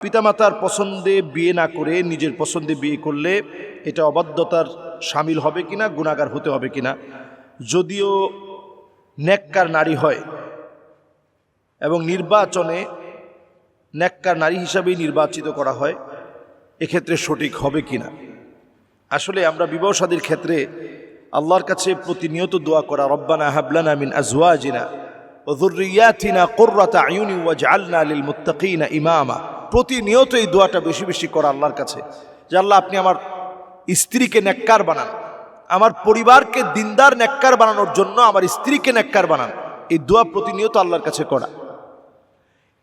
পিতামাতার পছন্দে বিয়ে না করে নিজের পছন্দে বিয়ে করলে এটা অবাধ্যতার শামিল হবে কিনা, গুনাহগার হতে হবে কিনা? যদিও নেককার নারী হয় এবং নির্বাচনে নেককার নারী হিসাবেই নির্বাচিত করা হয়, এক্ষেত্রে সঠিক হবে কিনা? আসলে আমরা বিবাহ শাদীর ক্ষেত্রে আল্লাহর কাছে প্রতিনিয়ত দোয়া করা, রব্বানা হাবলানা মিন আজওয়াজিনা ওয়া যুররিয়াতিনা কুররাতা আয়ুনি ওয়াজআলনা লিল মুত্তাকিনা ইমামা। প্রতিনিয়ত এই দোয়াটা বেশি বেশি করা আল্লাহর কাছে, যে আল্লাহ আপনি আমার স্ত্রীকে নেককার বানান, আমার পরিবারকে দিনদার নেককার বানানোর জন্য আমার স্ত্রীকে নেককার বানান। এই দোয়া প্রতিনিয়ত আল্লাহর কাছে করা।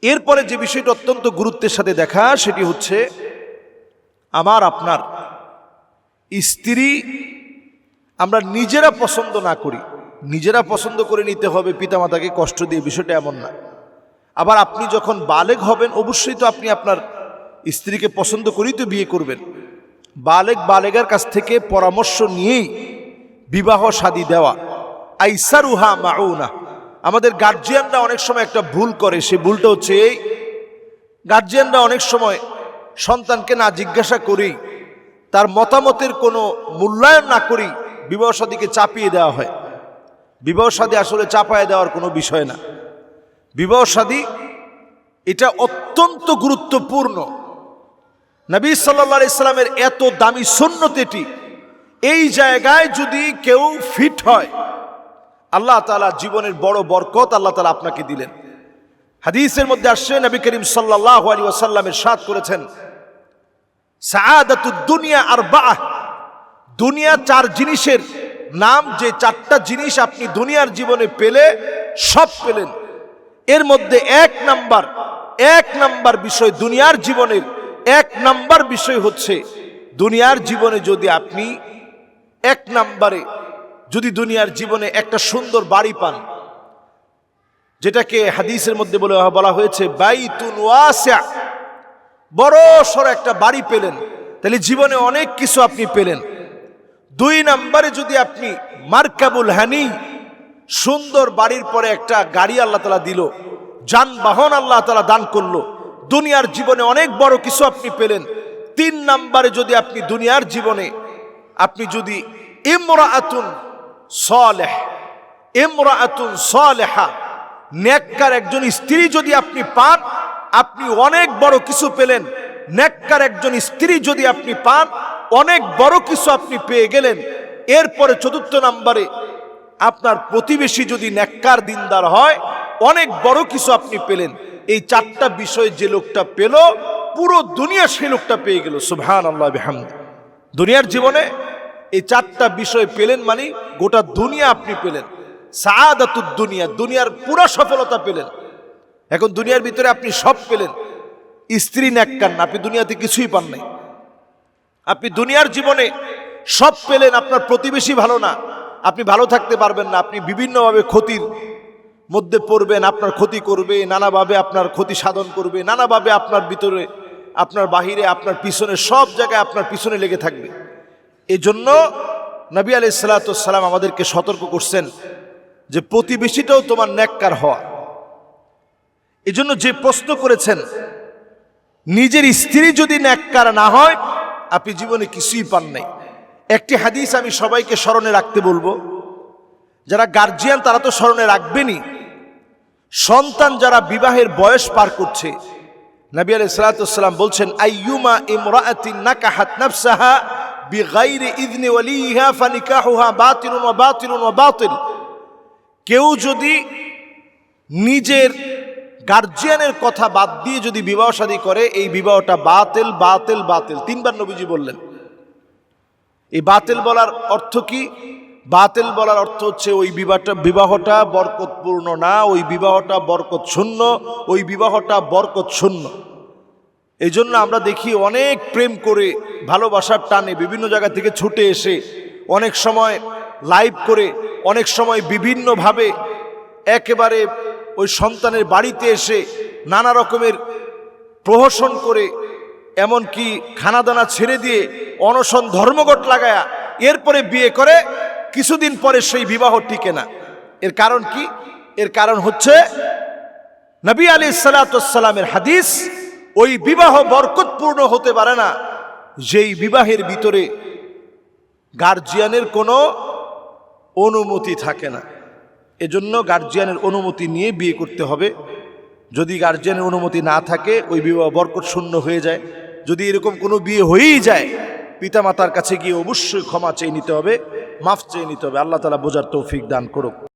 এরপরে যে বিষয়টা অত্যন্ত গুরুত্বের সাথে দেখা, সেটি হচ্ছে আমার আপনার স্ত্রী আমরা নিজেরা পছন্দ না করি, নিজেরা পছন্দ করে নিতে হবে পিতামাতাকে কষ্ট দিয়ে, বিষয়টা এমন না। আবার আপনি যখন বালেগ হবেন অবশ্যই তো আপনি আপনার স্ত্রীকে পছন্দ করেই তো বিয়ে করবেন। বালেগার কাছ থেকে পরামর্শ নিয়েই বিবাহ শাদী দেওয়া। আইসারুহা মাউনা। আমাদের গার্জিয়ানরা অনেক সময় একটা ভুল করে, সে ভুলটা হচ্ছে এই, গার্জিয়ানরা অনেক সময় সন্তানকে না জিজ্ঞাসা করেই, তার মতামতের কোনো মূল্যায়ন না করেই বিবাহ শাদীকে চাপিয়ে দেওয়া হয়। বিবাহ শাদী আসলে চাপায় দেওয়ার কোনো বিষয় না। বিবাহ শাদী এটা অত্যন্ত গুরুত্বপূর্ণ। নবী সাল্লাল্লাহু আলাইহি সাল্লামের এত দামি সুন্নত এটি, এই জায়গায় যদি কেউ ফিট হয় আল্লাহ তাআলা জীবনের বড় বরকত আল্লাহ তাআলা আপনাকে দিলেন। হাদিসের মধ্যে আসছে নবী করিম সাল্লাল্লাহু আলাইহি ওয়াসাল্লাম ইরশাদ করেছেন, সাআদাতুদ দুনিয়া আরবাআ। দুনিয়া চার জিনিসের নাম, যে চারটা জিনিস আপনি দুনিয়ার জীবনে পেলে সব পেলেন। এর মধ্যে এক নাম্বার বিষয়, দুনিয়ার জীবনের এক নাম্বার বিষয় হচ্ছে, দুনিয়ার জীবনে যদি আপনি এক নাম্বারে যদি দুনিয়ার জীবনে একটা সুন্দর বাড়ি পান, যেটাকে হাদিসের মধ্যে বলা হয়েছে বাইতুন ওয়াসিআ, বড় সড় একটা বাড়ি পেলেন, তাহলে জীবনে অনেক কিছু আপনি পেলেন। দুই নাম্বারে যদি আপনি মারকাবুল হানি, সুন্দর বাড়ির পরে একটা গাড়ি আল্লাহ তাআলা দিল, যানবাহন আল্লাহ তাআলা দান করলো, দুনিয়ার জীবনে অনেক বড় কিছু আপনি পেলেন। তিন নাম্বারে যদি আপনি দুনিয়ার জীবনে আপনি যদি ইমরাআতুন সালেহা, নেককার একজন স্ত্রী যদি আপনি পান, আপনি অনেক বড় কিছু পেলেন। নেককার একজন স্ত্রী যদি আপনি পান, অনেক বড় কিছু আপনি পেয়ে গেলেন। এরপরে চতুর্থ নাম্বারে আপনার প্রতিবেশী যদি নেককার দিনদার হয়, অনেক বড় কিছু আপনি পেলেন। এই চারটা বিষয় যে লোকটা পেল, পুরো দুনিয়া সেই লোকটা পেয়ে গেল। সুবহানাল্লাহ বিহামদি। দুনিয়ার জীবনে এই চারটা বিষয় পেলেন মানে গোটা দুনিয়া আপনি পেলেন। সাআদাতুদ দুনিয়া, দুনিয়ার পুরো সফলতা পেলেন। এখন দুনিয়ার ভিতরে আপনি সব পেলেন, স্ত্রী নেককার না, আপনি দুনিয়াতে কিছুই পান নাই। আপনি দুনিয়ার জীবনে সব পেলেন, আপনার প্রতিবেশী ভালো না, আপনি ভালো থাকতে পারবেন না, আপনি বিভিন্নভাবে ক্ষতির মধ্যে পড়বেন, আপনার ক্ষতি করবে, নানাভাবে আপনার ক্ষতি সাধন করবে, নানাভাবে আপনার ভিতরে, আপনার বাহিরে, আপনার পিছনে, সব জায়গায় আপনার পিছনে লেগে থাকবে। এই জন্য নবী আলাইহিস সালাতু ওয়াস সালাম আমাদেরকে সতর্ক করছেন যে প্রতিবেশীটাও তোমার নেককার হওয়া। এই জন্য যে প্রশ্ন করেছেন, নিজের স্ত্রী যদি নেককার না হয় আপনি জীবনে কিছুই পান নাই। একটি হাদিস আমি সবাইকে স্মরণে রাখতে বলবো, যারা গার্জিয়ান তারা তো স্মরণে রাখবেনই। সন্তান যারা বিবাহের বয়স পার করছে, নবী আলাইহিস সালাতু ওয়াস সালাম বলছেন, আইয়ুমা ইমরাআতিন নাকাহাত নাফসাহা বিগাইরি ইযনি ওয়ালিহা ফানিকাহুহা বাতিলুন ওয়া বাতিলুন ওয়া বাতিল। কেউ যদি নিজের গার্জিয়ানের কথা বাদ দিয়ে যদি বিবাহ শাদী করে, এই বিবাহটা বাতিল বাতিল বাতিল। তিনবার নবীজি বললেন। এই বাতিল বলার অর্থ কি? বাতিল বলার অর্থ হচ্ছে ওই বিবাহটা বরকতপূর্ণ না, ওই বিবাহটা বরকত শূন্য, ওই বিবাহটা বরকত শূন্য। এই জন্য আমরা দেখি অনেক প্রেম করে ভালোবাসার টানে বিভিন্ন জায়গা থেকে ছুটে এসে, অনেক সময় লাইভ করে, অনেক সময় বিভিন্নভাবে একেবারে ওই সন্তানের বাড়িতে এসে নানা রকমের প্রহসন করে, এমনকি খানাদানা ছেড়ে দিয়ে অনশন ধর্মঘট লাগায়া এরপরে বিয়ে করে, কিছুদিন পরে সেই বিবাহ টিকে না। এর কারণ কি? এর কারণ হচ্ছে নবী আলাইহিস সালাতু ওয়াস সালামের হাদিস, ওই বিবাহ বরকতপূর্ণ হতে পারে না যেই বিবাহের ভিতরে গার্জিয়ানের কোনো অনুমতি থাকে না। এজন্য গার্জিয়ানের অনুমতি নিয়ে বিয়ে করতে হবে। যদি গার্জিয়ানের অনুমতি না থাকে ওই বিবাহ বরকত শূন্য হয়ে যায়। যদি এরকম কোনো বিয়ে হয়েই যায়, পিতামাতার কাছে গিয়ে অবশ্যই ক্ষমা চেয়ে নিতে হবে, মাফ চেয়ে নিতে হবে। আল্লাহ তাআলা বোঝার তৌফিক দান করুক।